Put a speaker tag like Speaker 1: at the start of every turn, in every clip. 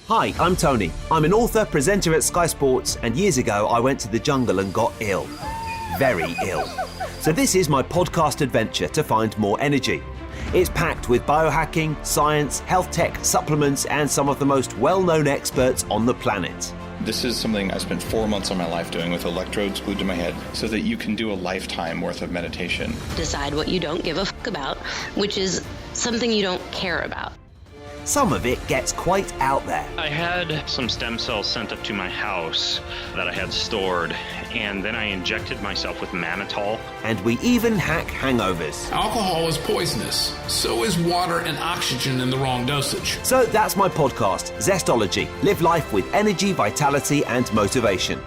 Speaker 1: Hi, I'm Tony. I'm an author, presenter at Sky Sports, and years ago I went to the jungle and got ill. Very ill. So this is my podcast adventure to find more energy. It's packed with biohacking, science, health tech, supplements, and some of the most well-known experts on the planet.
Speaker 2: This is something I spent 4 months of my life doing with electrodes glued to my head so that you can do a lifetime worth of meditation.
Speaker 3: Decide what you don't give a fuck about, which is something you don't care about.
Speaker 1: Some of it gets quite out there.
Speaker 4: I had some stem cells sent up to my house that I had stored, and then I injected myself with mannitol.
Speaker 1: And we even hack hangovers.
Speaker 5: Alcohol is poisonous. So is water and oxygen in the wrong dosage.
Speaker 1: So that's my podcast, Zestology. Live life with energy, vitality, and motivation.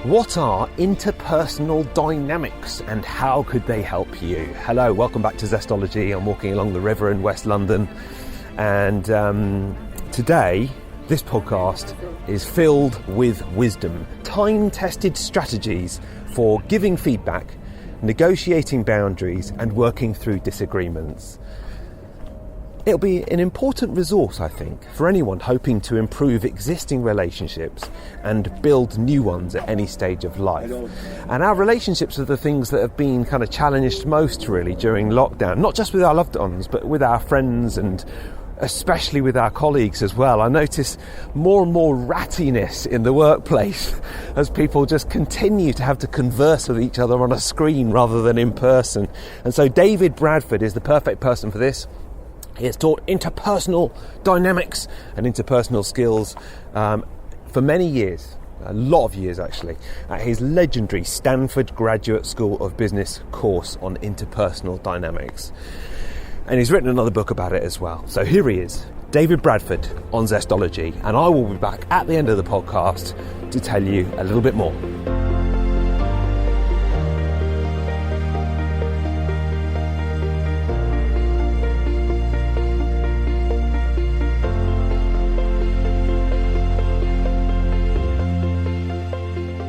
Speaker 1: What are interpersonal dynamics and how could they help you? Hello, welcome back to Zestology. I'm walking along the river in West London, and today this podcast is filled with wisdom, time-tested strategies for giving feedback, negotiating boundaries and working through disagreements. It'll be an important resource, I think, for anyone hoping to improve existing relationships and build new ones at any stage of life. And our relationships are the things that have been kind of challenged most, really, during lockdown, not just with our loved ones, but with our friends and especially with our colleagues as well. I notice more and more rattiness in the workplace as people just continue to have to converse with each other on a screen rather than in person. And so David Bradford is the perfect person for this. He has taught interpersonal dynamics and interpersonal skills for many years, a lot of years actually, at his legendary Stanford Graduate School of Business course on interpersonal dynamics. And he's written another book about it as well. So here he is, David Bradford on Zestology, and I will be back at the end of the podcast to tell you a little bit more.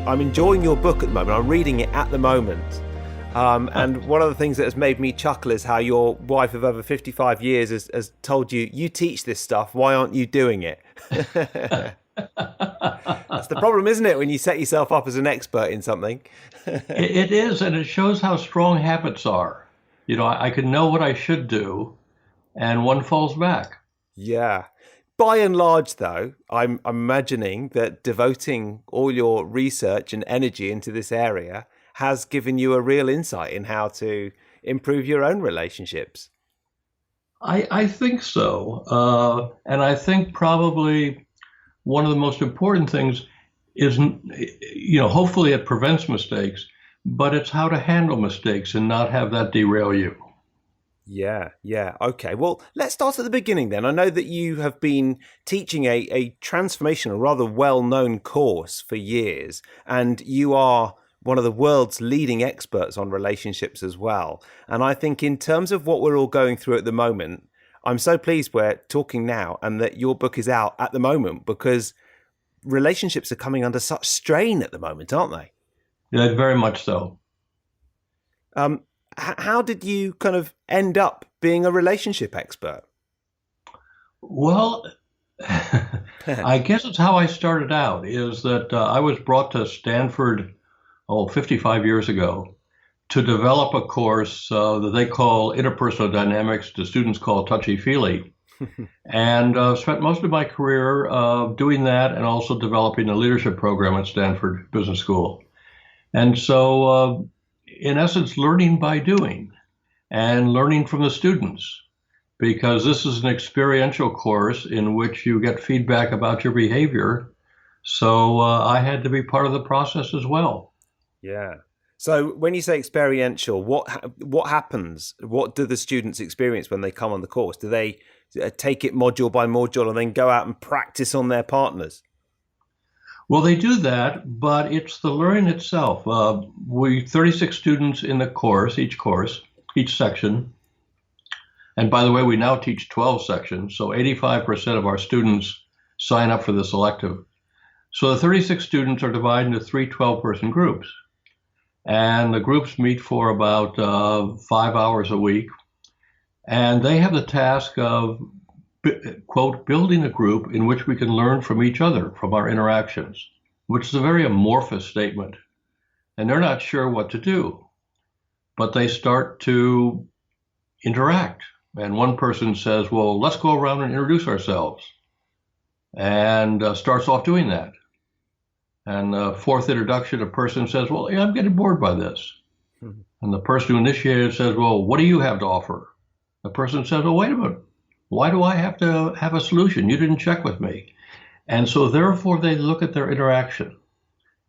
Speaker 1: I'm enjoying your book at the moment. I'm reading it at the moment. And one of the things that has made me chuckle is how your wife of over 55 years has told you, you teach this stuff, why aren't you doing it? That's the problem, isn't it, when you set yourself up as an expert in something?
Speaker 6: It is, and it shows how strong habits are. You know, I can know what I should do, and one falls back.
Speaker 1: Yeah. By and large, though, I'm imagining that devoting all your research and energy into this area has given you a real insight in how to improve your own relationships.
Speaker 6: I think so. And I think probably one of the most important things is, you know, hopefully it prevents mistakes, but it's how to handle mistakes and not have that derail you.
Speaker 1: Yeah. Okay. Well, let's start at the beginning then. I know that you have been teaching a transformational, rather well-known course for years, and you are one of the world's leading experts on relationships as well. And I think in terms of what we're all going through at the moment, I'm so pleased we're talking now and that your book is out at the moment, because relationships are coming under such strain at the moment, aren't they?
Speaker 6: Yeah, very much so.
Speaker 1: How did you kind of end up being a relationship expert?
Speaker 6: Well, I guess it's how I started out, is that I was brought to Stanford, 55 years ago, to develop a course that they call Interpersonal Dynamics, the students call touchy-feely, and spent most of my career doing that and also developing a leadership program at Stanford Business School. And so, in essence, learning by doing and learning from the students, because this is an experiential course in which you get feedback about your behavior. So I had to be part of the process as well.
Speaker 1: Yeah. So when you say experiential, what happens? What do the students experience when they come on the course? Do they take it module by module and then go out and practice on their partners?
Speaker 6: Well, they do that, but it's the learning itself. We 36 students in the course, each section. And by the way, we now teach 12 sections, so 85% of our students sign up for this elective. So the 36 students are divided into three 12-person groups. And the groups meet for about 5 hours a week. And they have the task of quote, building a group in which we can learn from each other, from our interactions, which is a very amorphous statement. And they're not sure what to do, but they start to interact. And one person says, well, let's go around and introduce ourselves, and starts off doing that. And the fourth introduction, a person says, well, yeah, I'm getting bored by this. Mm-hmm. And the person who initiated says, well, what do you have to offer? The person says, oh, wait a minute. Why do I have to have a solution? You didn't check with me. And so therefore they look at their interaction.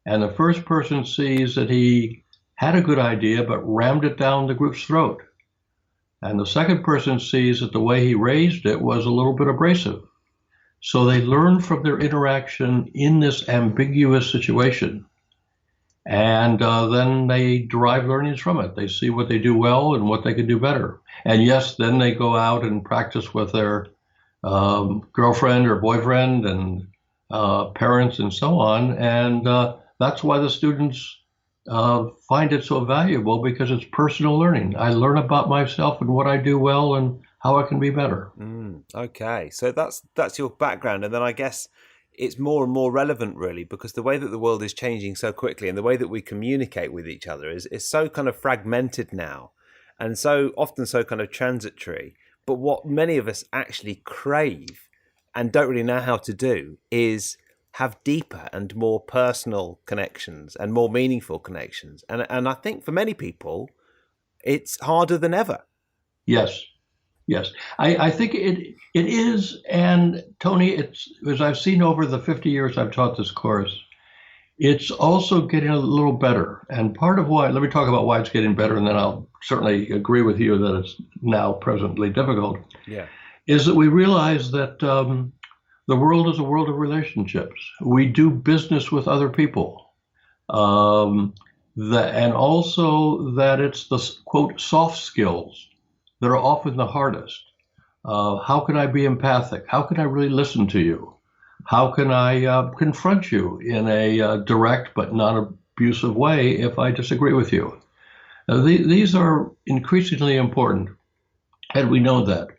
Speaker 6: And the first person sees that he had a good idea, but rammed it down the group's throat. And the second person sees that the way he raised it was a little bit abrasive. So they learn from their interaction in this ambiguous situation. And then they derive learnings from it. They see what they do well and what they can do better. And yes, then they go out and practice with their girlfriend or boyfriend and parents and so on. And that's why the students find it so valuable, because it's personal learning. I learn about myself and what I do well and how I can be better.
Speaker 1: Okay, so that's your background. And then I guess it's more and more relevant, really, because the way that the world is changing so quickly and the way that we communicate with each other is so kind of fragmented now and so often so kind of transitory. But what many of us actually crave and don't really know how to do is have deeper and more personal connections and more meaningful connections. And I think for many people, it's harder than ever.
Speaker 6: Yes. I think it is. And Tony, it's, as I've seen over the 50 years I've taught this course, it's also getting a little better. And part of why, let me talk about why it's getting better, and then I'll certainly agree with you that it's now presently difficult. Yeah. Is that we realize that the world is a world of relationships. We do business with other people. And also that it's the, quote, soft skills that are often the hardest. How can I be empathic? How can I really listen to you? How can I confront you in a direct but non-abusive way if I disagree with you? These are increasingly important, and we know that.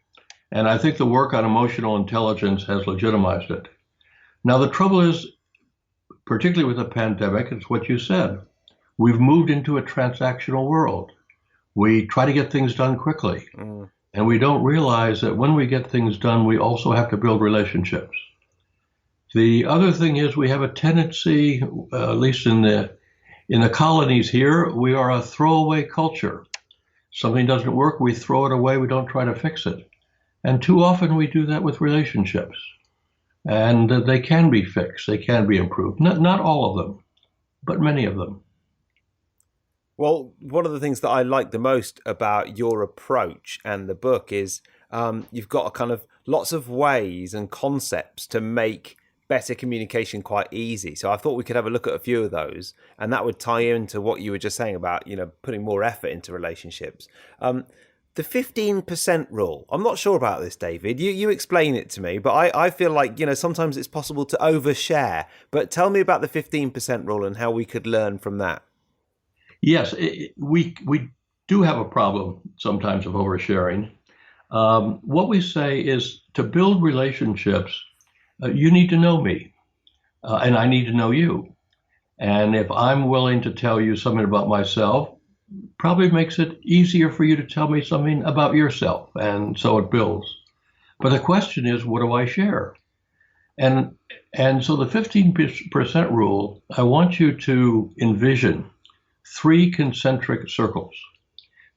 Speaker 6: And I think the work on emotional intelligence has legitimized it. Now, the trouble is, particularly with the pandemic, it's what you said. We've moved into a transactional world. We try to get things done quickly. And we don't realize that when we get things done, we also have to build relationships. The other thing is we have a tendency, at least in the colonies here, we are a throwaway culture. Something doesn't work, we throw it away, we don't try to fix it. And too often we do that with relationships. And they can be fixed, they can be improved. Not all of them, but many of them.
Speaker 1: Well, one of the things that I like the most about your approach and the book is you've got a kind of lots of ways and concepts to make better communication quite easy. So I thought we could have a look at a few of those, and that would tie into what you were just saying about, putting more effort into relationships. The 15% rule. I'm not sure about this, David. You explain it to me, but I feel like, sometimes it's possible to overshare. But tell me about the 15% rule and how we could learn from that.
Speaker 6: Yes, we do have a problem sometimes of oversharing. What we say is to build relationships, you need to know me, and I need to know you. And if I'm willing to tell you something about myself, probably makes it easier for you to tell me something about yourself, and so it builds. But the question is, what do I share? And so the 15% rule, I want you to envision 3 concentric circles.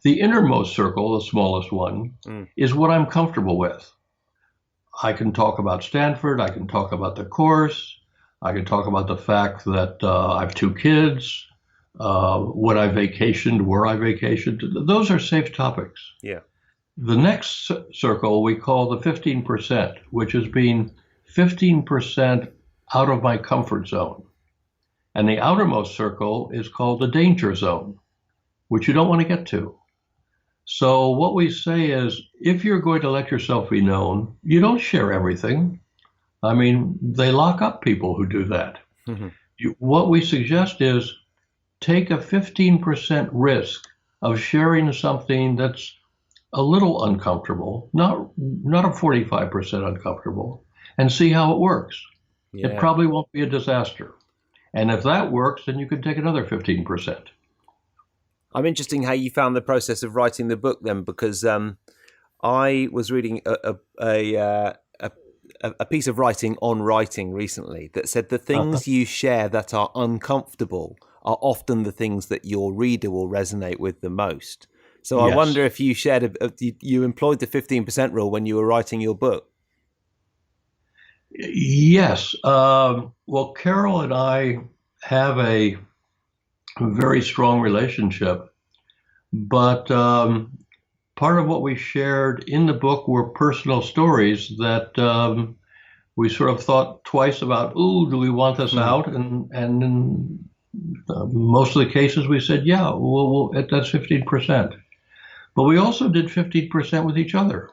Speaker 6: The innermost circle, the smallest one, is what I'm comfortable with. I can talk about Stanford, I can talk about the course, I can talk about the fact that I have 2 kids, when I vacationed, where I vacationed. Those are safe topics. Yeah. The next circle we call the 15%, which is being 15% out of my comfort zone. And the outermost circle is called the danger zone, which you don't want to get to. So what we say is, if you're going to let yourself be known, you don't share everything. I mean, they lock up people who do that. What we suggest is take a 15% risk of sharing something that's a little uncomfortable, not a 45% uncomfortable, and see how it works. It
Speaker 1: Yeah.
Speaker 6: probably won't be a disaster. And if that works, then you can take another 15%.
Speaker 1: I'm interested how you found the process of writing the book then, because I was reading a piece of writing on writing recently that said the things you share that are uncomfortable are often the things that your reader will resonate with the most. So I
Speaker 6: Yes.
Speaker 1: wonder if you you employed the 15% rule when you were writing your book.
Speaker 6: Yes. Well, Carol and I have a very strong relationship, but part of what we shared in the book were personal stories that we sort of thought twice about, do we want this out? And in most of the cases we said, yeah, that's 15%. But we also did 15% with each other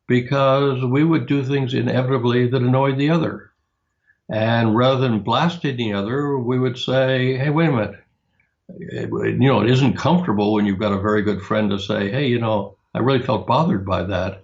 Speaker 6: because we would do things inevitably that annoyed the other. And rather than blasting the other, we would say, hey, wait a minute. It isn't comfortable when you've got a very good friend to say, hey, I really felt bothered by that.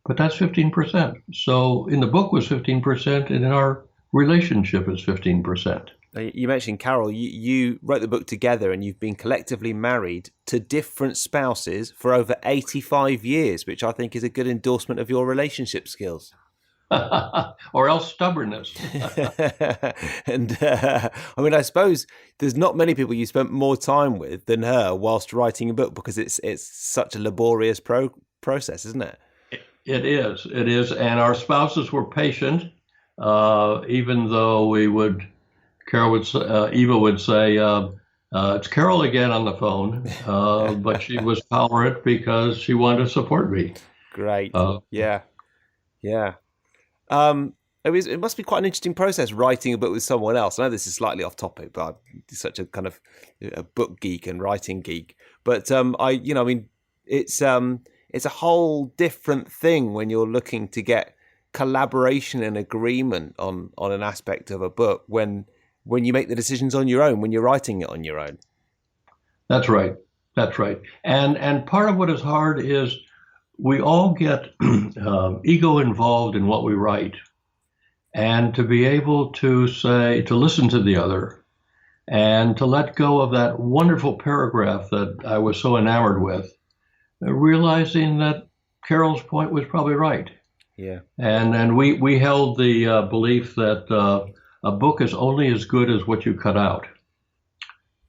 Speaker 6: But that's 15%. So in the book was 15%, and in our relationship is 15%.
Speaker 1: You mentioned Carol. You wrote the book together, and you've been collectively married to different spouses for over 85 years, which I think is a good endorsement of your relationship skills.
Speaker 6: Or else stubbornness.
Speaker 1: And I suppose there's not many people you spent more time with than her whilst writing a book, because it's such a laborious process, isn't it?
Speaker 6: It is. And our spouses were patient, even though Eva would say, it's Carol again on the phone, but she was tolerant because she wanted to support me.
Speaker 1: Great. Yeah. It must be quite an interesting process writing a book with someone else. I know this is slightly off topic, but I'm such a kind of a book geek and writing geek. But it's a whole different thing when you're looking to get collaboration and agreement on an aspect of a book when you make the decisions on your own, when you're writing it on your own.
Speaker 6: That's right. And part of what is hard is we all get ego involved in what we write. And to be able to listen to the other and to let go of that wonderful paragraph that I was so enamored with, realizing that Carol's point was probably right.
Speaker 1: Yeah.
Speaker 6: And we held the belief that a book is only as good as what you cut out.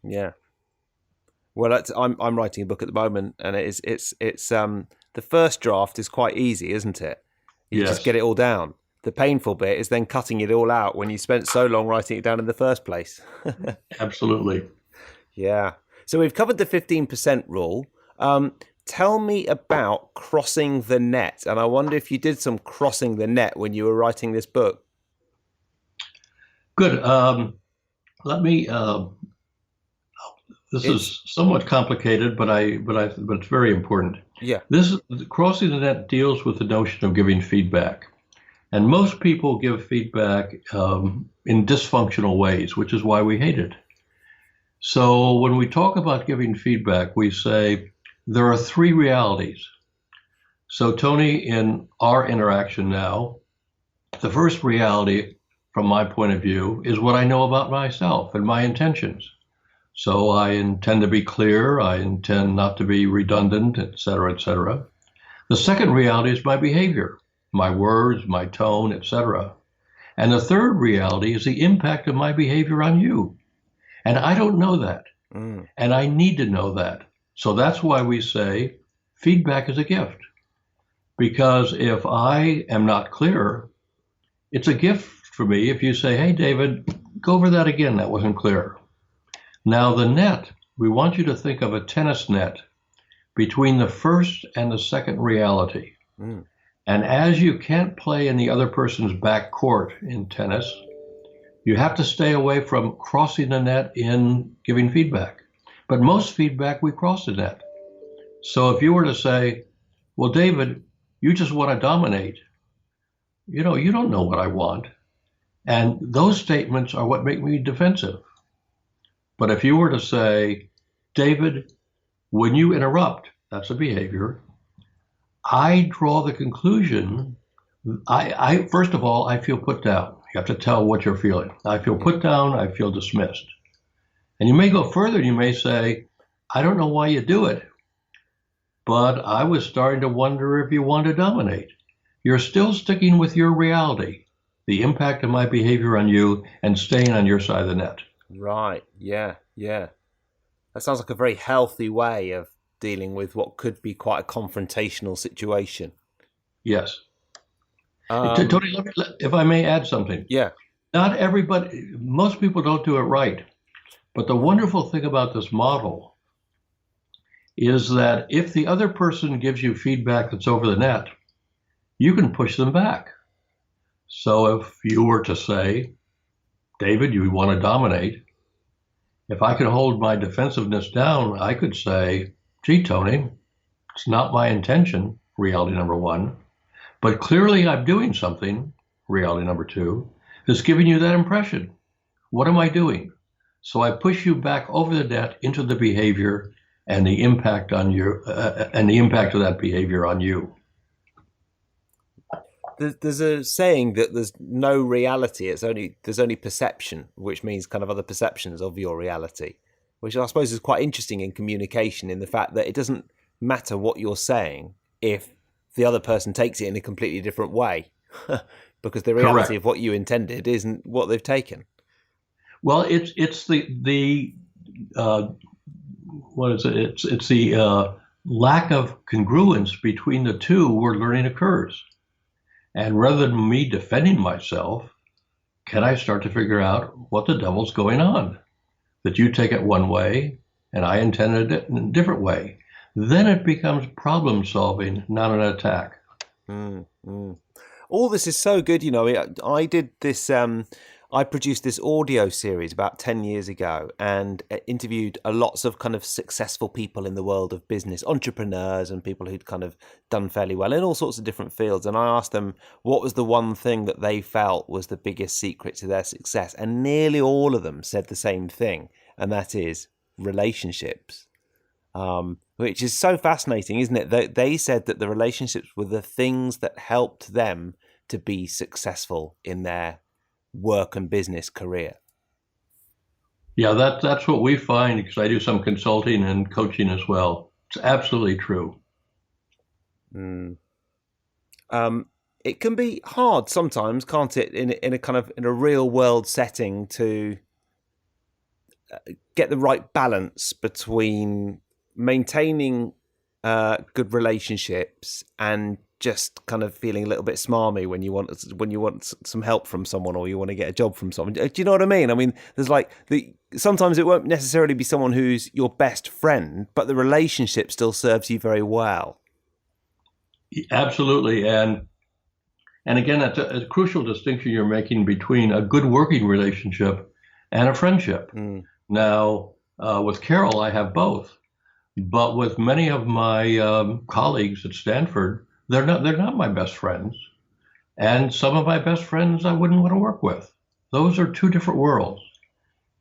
Speaker 1: Yeah. Well, I'm writing a book at the moment, and it's the first draft is quite easy, isn't it? You just get it all down. The painful bit is then cutting it all out when you spent so long writing it down in the first place.
Speaker 6: Absolutely.
Speaker 1: Yeah. So we've covered the 15% rule. Tell me about crossing the net. And I wonder if you did some crossing the net when you were writing this book.
Speaker 6: Good. Let me. This is somewhat complicated, but it's very important.
Speaker 1: Yeah.
Speaker 6: Crossing the net deals with the notion of giving feedback, and most people give feedback in dysfunctional ways, which is why we hate it. So when we talk about giving feedback, we say there are three realities. So Tony, in our interaction now, the first reality, from my point of view, is what I know about myself and my intentions. So I intend to be clear, I intend not to be redundant, et cetera, et cetera. The second reality is my behavior, my words, my tone, et cetera. And the third reality is the impact of my behavior on you. And I don't know that. And I need to know that. So that's why we say feedback is a gift. Because if I am not clear, it's a gift for me if you say, hey, David, go over that again. That wasn't clear. Now, the net, we want you to think of a tennis net between the first and the second reality. And as you can't play in the other person's back court in tennis, you have to stay away from crossing the net in giving feedback. But most feedback, we cross the net. So if you were to say, well, David, you just want to dominate, you don't know what I want. And those statements are what make me defensive. But if you were to say, David, when you interrupt, that's a behavior, I draw the conclusion. I first of all, I feel put down. You have to tell what you're feeling. I feel put down. I feel dismissed. And you may go further. You may say, I don't know why you do it, but I was starting to wonder if you want to dominate. You're still sticking with your reality, the impact of my behavior on you, and staying on your side of the net.
Speaker 1: Right. Yeah. Yeah. That sounds like a very healthy way of dealing with what could be quite a confrontational situation.
Speaker 6: Yes. Tony, if I may add something.
Speaker 1: Yeah.
Speaker 6: Not everybody, most people don't do it right. But the wonderful thing about this model is that if the other person gives you feedback that's over the net, you can push them back. So if you were to say, David, you want to dominate, if I could hold my defensiveness down, I could say, gee, Tony, it's not my intention, reality number one, but clearly I'm doing something, reality number two, that's giving you that impression. What am I doing? So I push you back over the net into the behavior and the impact on you, and the impact of that behavior on you.
Speaker 1: There's a saying that there's no reality. There's only perception, which means kind of other perceptions of your reality, which I suppose is quite interesting in communication, in the fact that it doesn't matter what you're saying if the other person takes it in a completely different way, because the reality
Speaker 6: Correct.
Speaker 1: of what you intended isn't what they've taken.
Speaker 6: Well, it's the what is it? It's the lack of congruence between the two where learning occurs. And rather than me defending myself, can I start to figure out what the devil's going on? That you take it one way and I intended it in a different way. Then it becomes problem solving, not an attack.
Speaker 1: All this is so good. You know, I did this, I produced this audio series about 10 years ago and interviewed lots of kind of successful people in the world of business, entrepreneurs and people who'd kind of done fairly well in all sorts of different fields. And I asked them what was the one thing that they felt was the biggest secret to their success. And nearly all of them said the same thing, and that is relationships, which is so fascinating, isn't it? They said that the relationships were the things that helped them to be successful in their work and business career.
Speaker 6: Yeah, that's what we find, because I do some consulting and coaching as well. It's absolutely true.
Speaker 1: It can be hard sometimes, can't it, in a kind of in a real world setting to get the right balance between maintaining good relationships and just kind of feeling a little bit smarmy when you want some help from someone or you want to get a job from someone. Do you know what I mean? I mean, there's like sometimes it won't necessarily be someone who's your best friend, but the relationship still serves you very well.
Speaker 6: Absolutely, and again, that's a crucial distinction you're making between a good working relationship and a friendship. Now, with Carol, I have both, but with many of my colleagues at Stanford, they're not my best friends, and some of my best friends I wouldn't want to work with. Those are two different worlds.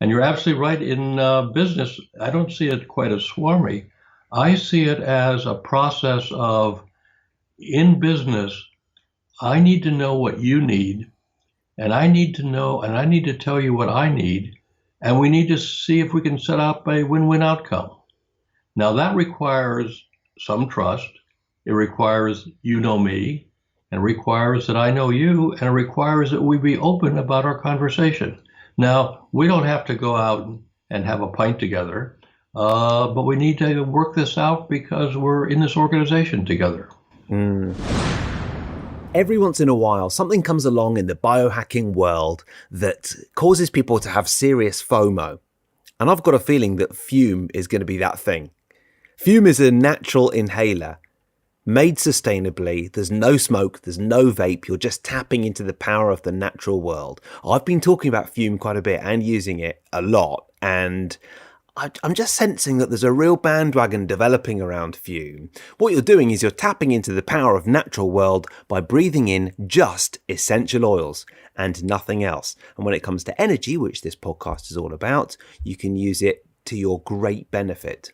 Speaker 6: And you're absolutely right. In business, I don't see it quite as swarmy. I see it as a process of, in business, I need to know what you need, and I need to tell you what I need, and we need to see if we can set up a win-win outcome. Now that requires some trust. It requires you know me, and it requires that I know you, and it requires that we be open about our conversation. Now, we don't have to go out and have a pint together, but we need to work this out because we're in this organization together.
Speaker 1: Every once in a while, something comes along in the biohacking world that causes people to have serious FOMO. And I've got a feeling that Fume is going to be that thing. Fume is a natural inhaler made sustainably. There's no smoke, there's no vape. You're just tapping into the power of the natural world. I've been talking about Fume quite a bit and using it a lot, and I'm just sensing that there's a real bandwagon developing around Fume. What you're doing is you're tapping into the power of natural world by breathing in just essential oils and nothing else. And when it comes to energy, which this podcast is all about, you can use it to your great benefit.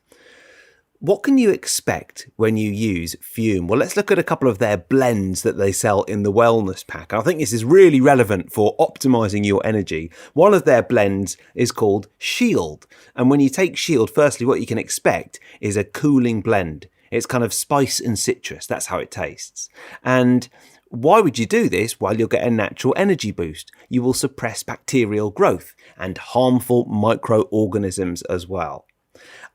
Speaker 1: what can you expect when you use Fume? Well, let's look at a couple of their blends that they sell in the wellness pack. And I think this is really relevant for optimizing your energy. One of their blends is called Shield. And when you take Shield, firstly, what you can expect is a cooling blend. It's kind of spice and citrus. That's how it tastes. And why would you do this? Well, you'll get a natural energy boost. You will suppress bacterial growth and harmful microorganisms as well.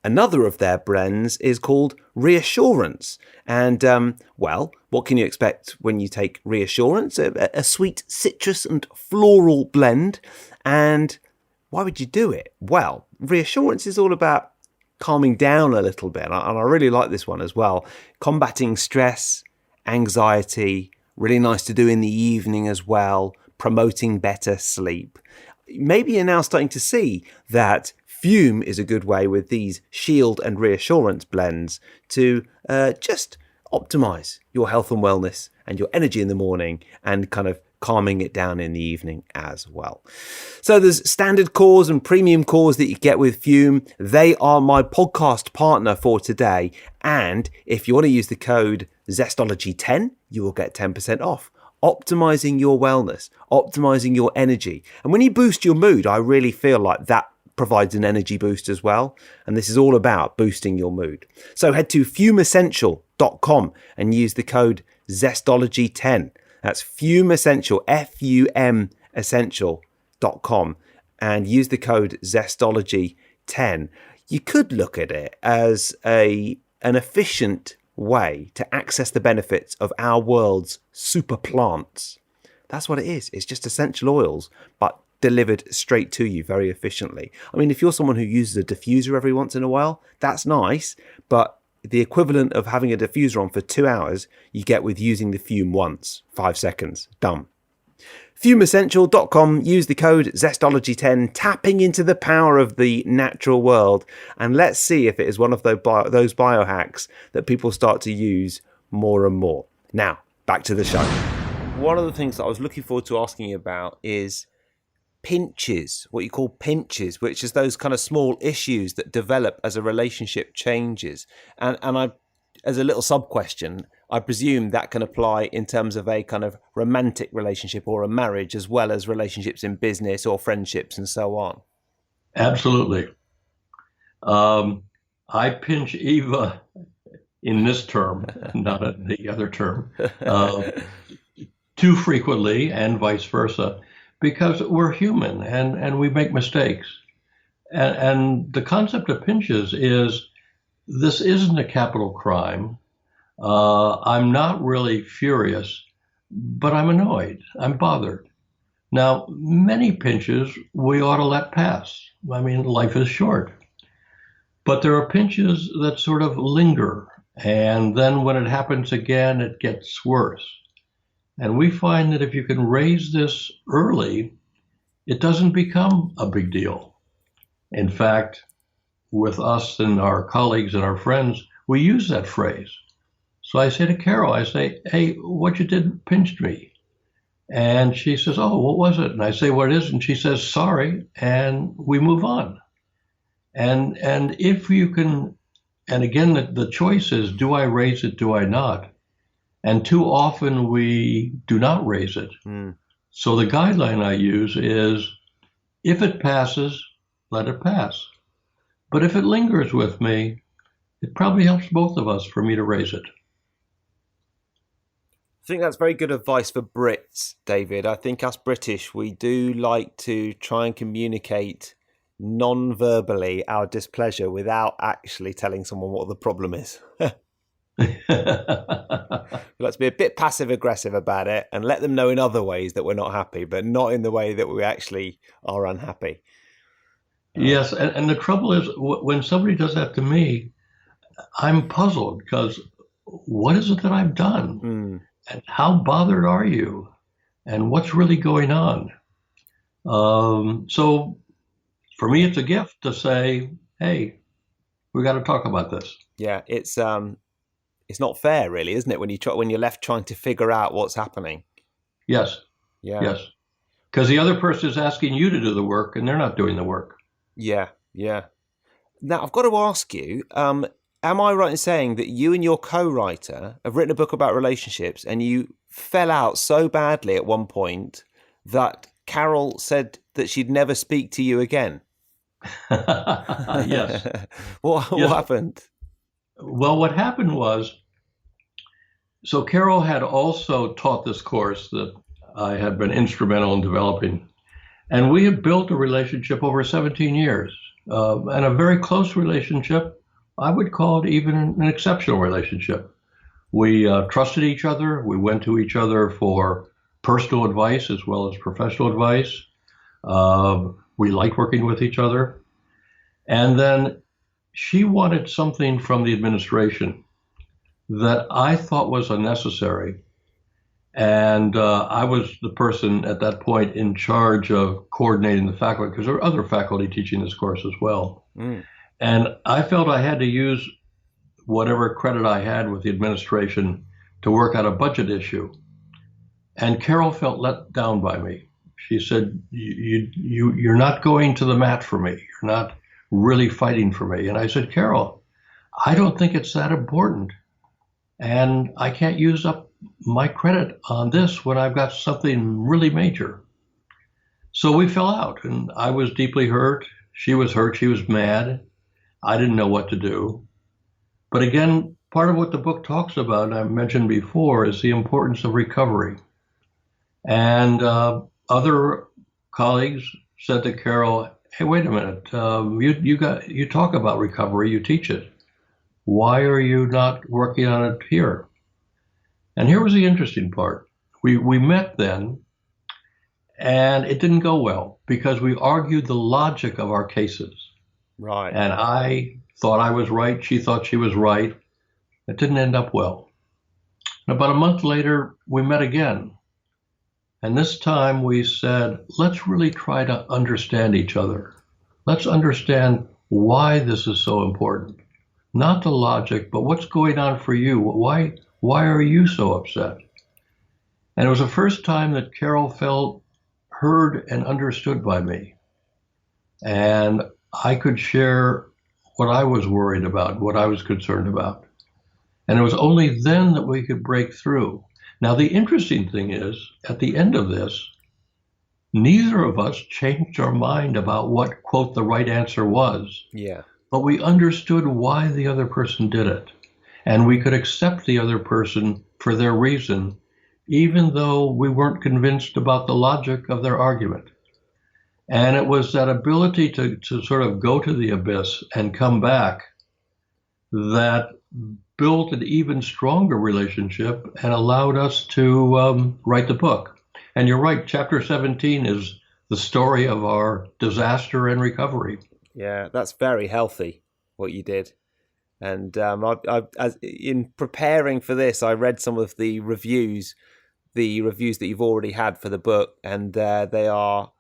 Speaker 1: Another of their blends is called Reassurance. And, well, what can you expect when you take Reassurance? A sweet citrus and floral blend. And why would you do it? Well, Reassurance is all about calming down a little bit. And I really like this one as well. Combating stress, anxiety, really nice to do in the evening as well. Promoting better sleep. Maybe you're now starting to see that Fume is a good way with these Shield and Reassurance blends to just optimize your health and wellness and your energy in the morning and kind of calming it down in the evening as well. So there's standard cores and premium cores that you get with Fume. They are my podcast partner for today. And if you want to use the code Zestology10, you will get 10% off. Optimizing your wellness, optimizing your energy. And when you boost your mood, I really feel like that provides an energy boost as well. And this is all about boosting your mood. So head to fumeessential.com and use the code Zestology10. That's Fume Essential, F-U-M Essential.com, and use the code Zestology10. You could look at it as an efficient way to access the benefits of our world's super plants. That's what it is. It's just essential oils, but delivered straight to you very efficiently. I mean, if you're someone who uses a diffuser every once in a while, that's nice, but the equivalent of having a diffuser on for 2 hours, you get with using the Fume once, 5 seconds, done. Fumeessential.com, use the code Zestology10, tapping into the power of the natural world, and let's see if it is one of those biohacks that people start to use more and more. Now, back to the show. One of the things that I was looking forward to asking you about is pinches, what you call pinches, which is those kind of small issues that develop as a relationship changes. And I, as a little sub question, I presume that can apply in terms of a kind of romantic relationship or a marriage, as well as relationships in business or friendships and so on.
Speaker 6: Absolutely. I pinch Eva in this term, not in the other term, too frequently and vice versa, because we're human and we make mistakes. And the concept of pinches is, this isn't a capital crime. I'm not really furious, but I'm annoyed. I'm bothered. Now, many pinches we ought to let pass. I mean, life is short. But there are pinches that sort of linger. And then when it happens again, it gets worse. And we find that if you can raise this early, it doesn't become a big deal. In fact, with us and our colleagues and our friends, we use that phrase. So I say to Carol, I say, hey, what you did pinched me. And she says, oh, what was it? And I say, what it is? And she says, sorry. And we move on. And if you can, and again, the choice is, do I raise it? Do I not? And too often we do not raise it. So the guideline I use is, if it passes, let it pass. But if it lingers with me, it probably helps both of us for me to raise it.
Speaker 1: I think that's very good advice for Brits, David. I think us British, we do like to try and communicate non-verbally our displeasure without actually telling someone what the problem is. Let's be a bit passive-aggressive about it and let them know in other ways that we're not happy, but not in the way that we actually are unhappy.
Speaker 6: Yes, and the trouble is, when somebody does that to me, I'm puzzled, because what is it that I've done? And how bothered are you? And what's really going on? So for me, it's a gift to say, hey, we got to talk about this.
Speaker 1: Yeah, it's not fair, really, isn't it? When you're left trying to figure out what's happening.
Speaker 6: Yes.
Speaker 1: Yeah.
Speaker 6: Yes. Because the other person is asking you to do the work, and they're not doing the work.
Speaker 1: Yeah. Yeah. Now I've got to ask you. am I right in saying that you and your co-writer have written a book about relationships, and you fell out so badly at one point that Carol said that she'd never speak to you again?
Speaker 6: Yes.
Speaker 1: What happened?
Speaker 6: Well, what happened was, so Carol had also taught this course that I had been instrumental in developing. And we had built a relationship over 17 years, and a very close relationship. I would call it even an exceptional relationship. We trusted each other. We went to each other for personal advice as well as professional advice. We liked working with each other. And then she wanted something from the administration that I thought was unnecessary. And I was the person at that point in charge of coordinating the faculty, because there were other faculty teaching this course as well. And I felt I had to use whatever credit I had with the administration to work out a budget issue. And Carol felt let down by me. She said, you're not going to the mat for me. You're not really fighting for me. And I said, Carol, I don't think it's that important. And I can't use up my credit on this when I've got something really major. So we fell out, and I was deeply hurt. She was hurt. She was mad. I didn't know what to do. But again, part of what the book talks about, and I mentioned before, is the importance of recovery. And other colleagues said to Carol, hey, wait a minute, you talk about recovery, you teach it. Why are you not working on it here? And here was the interesting part. We met then, and it didn't go well because we argued the logic of our cases.
Speaker 1: Right.
Speaker 6: And I thought I was right. She thought she was right. It didn't end up well. And about a month later, we met again. And this time we said, let's really try to understand each other. Let's understand why this is so important. Not the logic, but what's going on for you. Why are you so upset? And it was the first time that Carol felt heard and understood by me. And I could share what I was worried about, what I was concerned about. And it was only then that we could break through. Now, the interesting thing is, at the end of this, neither of us changed our mind about what, quote, the right answer was.
Speaker 1: Yeah.
Speaker 6: But we understood why the other person did it. And we could accept the other person for their reason, even though we weren't convinced about the logic of their argument. And it was that ability to sort of go to the abyss and come back that built an even stronger relationship and allowed us to write the book. And you're right, chapter 17 is the story of our disaster and recovery.
Speaker 1: Yeah, that's very healthy, what you did. And as in preparing for this, I read some of the reviews that you've already had for the book, and they are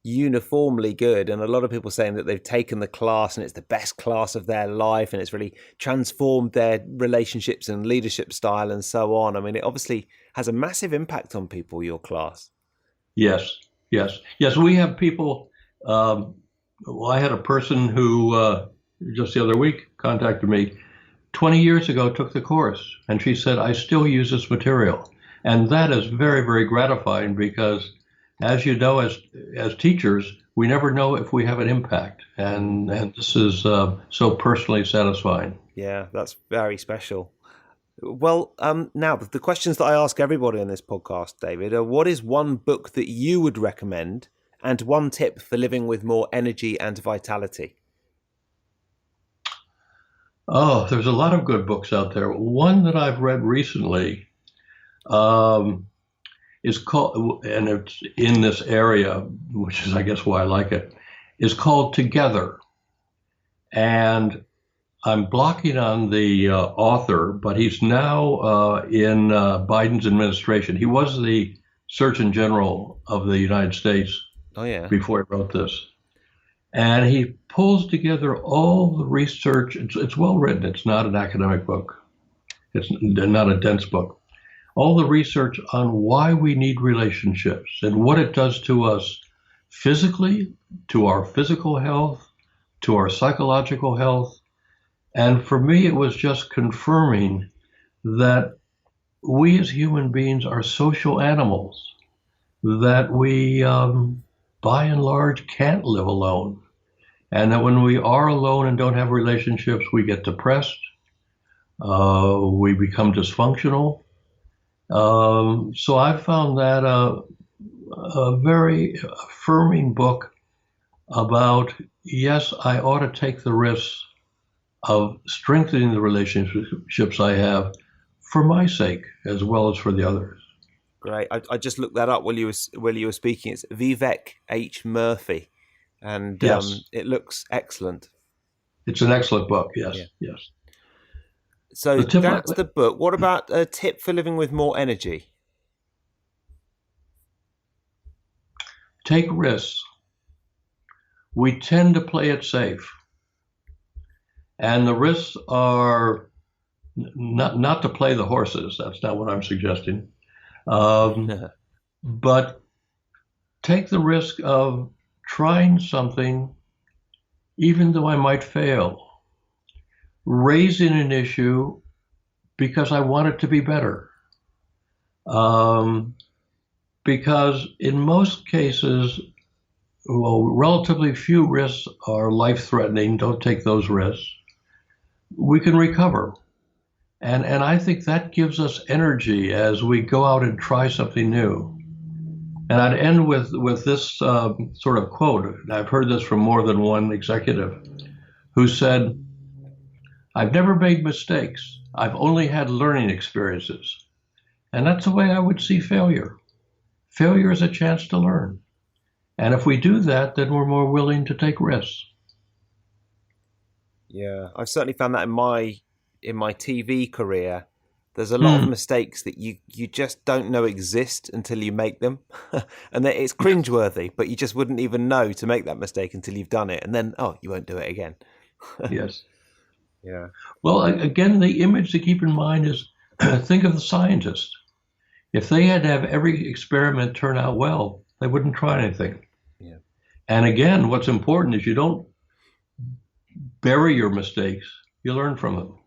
Speaker 1: uniformly good. And a lot of people saying that they've taken the class and it's the best class of their life, and it's really transformed their relationships and leadership style and so on. I mean, it obviously has a massive impact on people, your class. Yes.
Speaker 6: We have people. I had a person who just the other week contacted me 20 years ago, took the course, and she said, I still use this material. And that is very, very gratifying because, as you know, as teachers, we never know if we have an impact. And this is so personally satisfying.
Speaker 1: Yeah, that's very special. Well, now, the questions that I ask everybody on this podcast, David, are what is one book that you would recommend and one tip for living with more energy and vitality?
Speaker 6: Oh, there's a lot of good books out there. One that I've read recently is called, and it's in this area, which is, I guess, why I like it, is called Together. And I'm blocking on the author, but he's now in Biden's administration. He was the Surgeon General of the United States before he wrote this. And he pulls together all the research. It's well written. It's not an academic book. It's not a dense book. All the research on why we need relationships and what it does to us physically, to our physical health, to our psychological health, And for me, it was just confirming that we as human beings are social animals, that we, by and large, can't live alone. And that when we are alone and don't have relationships, we get depressed, we become dysfunctional. So I found that a very affirming book about, yes, I ought to take the risks of strengthening the relationships I have for my sake as well as for the others.
Speaker 1: Great. I just looked that up while you were speaking. It's Vivek H. Murphy, and
Speaker 6: Yes.
Speaker 1: It looks excellent.
Speaker 6: It's an excellent book. Yes,
Speaker 1: Yeah.
Speaker 6: yes.
Speaker 1: So that's the book. What about a tip for living with more energy?
Speaker 6: Take risks. We tend to play it safe. And the risks are not to play the horses. That's not what I'm suggesting. But take the risk of trying something, even though I might fail. Raising an issue because I want it to be better. Because in most cases, well, relatively few risks are life-threatening. Don't take those risks. We can recover. And I think that gives us energy as we go out and try something new. And I'd end with this sort of quote. I've heard this from more than one executive who said, "I've never made mistakes. I've only had learning experiences." And that's the way I would see failure. Failure is a chance to learn. And if we do that, then we're more willing to take risks.
Speaker 1: Yeah, I've certainly found that in my TV career. There's a lot of mistakes that you just don't know exist until you make them. And it's cringeworthy, but you just wouldn't even know to make that mistake until you've done it. And then, you won't do it again.
Speaker 6: Yes.
Speaker 1: Yeah.
Speaker 6: Well, again, the image to keep in mind is think of the scientists. If they had to have every experiment turn out well, they wouldn't try anything.
Speaker 1: Yeah.
Speaker 6: And again, what's important is you don't bury your mistakes, you learn from them.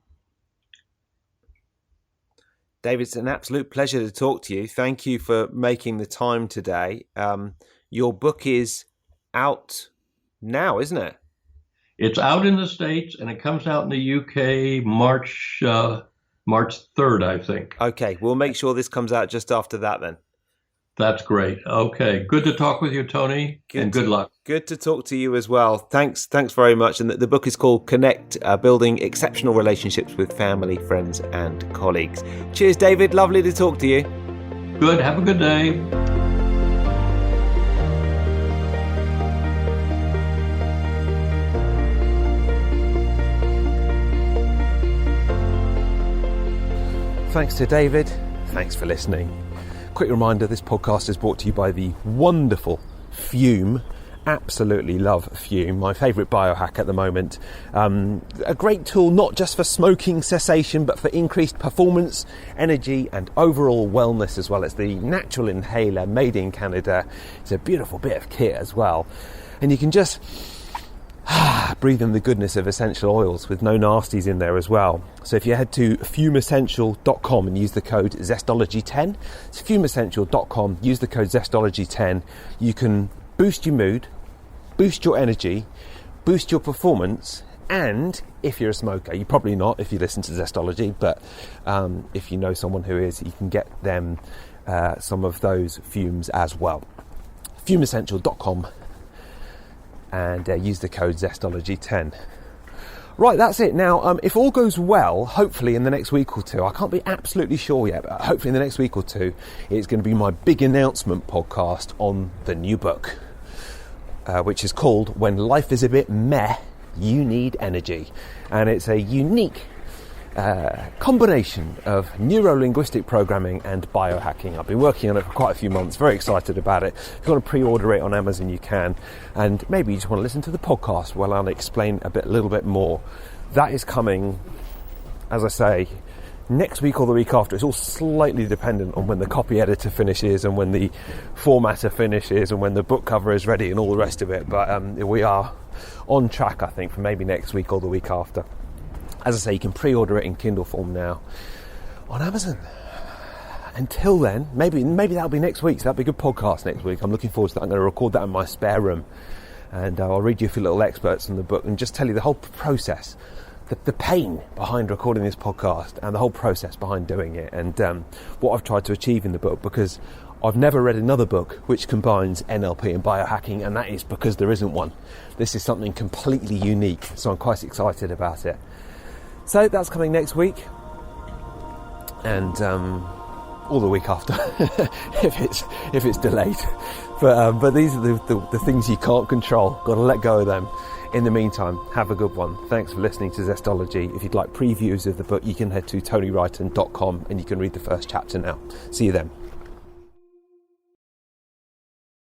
Speaker 1: David, it's an absolute pleasure to talk to you. Thank you for making the time today. Your book is out now, isn't it?
Speaker 6: It's out in the States and it comes out in the UK March 3rd, I think.
Speaker 1: Okay, we'll make sure this comes out just after that then.
Speaker 6: That's great. Okay, good to talk with you, Tony, and good luck.
Speaker 1: Good to talk to you as well. Thanks very much. And the book is called Connect, Building Exceptional Relationships with Family, Friends and Colleagues. Cheers, David. Lovely to talk to you.
Speaker 6: Good. Have a good day.
Speaker 1: Thanks to David. Thanks for listening. Quick reminder, this podcast is brought to you by the wonderful Fume. Absolutely love Fume, my favourite biohack at the moment. A great tool not just for smoking cessation, but for increased performance, energy and overall wellness as well. It's the natural inhaler made in Canada. It's a beautiful bit of kit as well. And you can just breathe in the goodness of essential oils with no nasties in there as well. So if you head to fumeessential.com and use the code Zestology10, it's fumeessential.com, use the code Zestology10, you can boost your mood, boost your energy, boost your performance, and if you're a smoker, you're probably not if you listen to Zestology, but if you know someone who is, you can get them some of those fumes as well. fumeessential.com and use the code Zestology10. Right, that's it. Now, if all goes well, hopefully in the next week or two, I can't be absolutely sure yet, but hopefully in the next week or two, it's going to be my big announcement podcast on the new book, which is called When Life is a Bit Meh, You Need Energy. And it's a unique combination of neuro-linguistic programming and biohacking. I've been working on it for quite a few months, very excited about it. If you want to pre-order it on Amazon, you can. And maybe you just want to listen to the podcast while I'll explain a little bit more. That is coming, as I say, next week or the week after. It's all slightly dependent on when the copy editor finishes and when the formatter finishes and when the book cover is ready and all the rest of it. But we are on track, I think, for maybe next week or the week after. As I say, you can pre-order it in Kindle form now on Amazon. Until then, maybe that'll be next week. So that'll be a good podcast next week. I'm looking forward to that. I'm going to record that in my spare room, and I'll read you a few little excerpts from the book and just tell you the whole process, the pain behind recording this podcast and the whole process behind doing it, and what I've tried to achieve in the book, because I've never read another book which combines NLP and biohacking, and that is because there isn't one. This is something completely unique, so I'm quite excited about it. So that's coming next week, and or the week after, if it's delayed. But these are the things you can't control. Got to let go of them. In the meantime, have a good one. Thanks for listening to Zestology. If you'd like previews of the book, you can head to tonywrighton.com and you can read the first chapter now. See you then.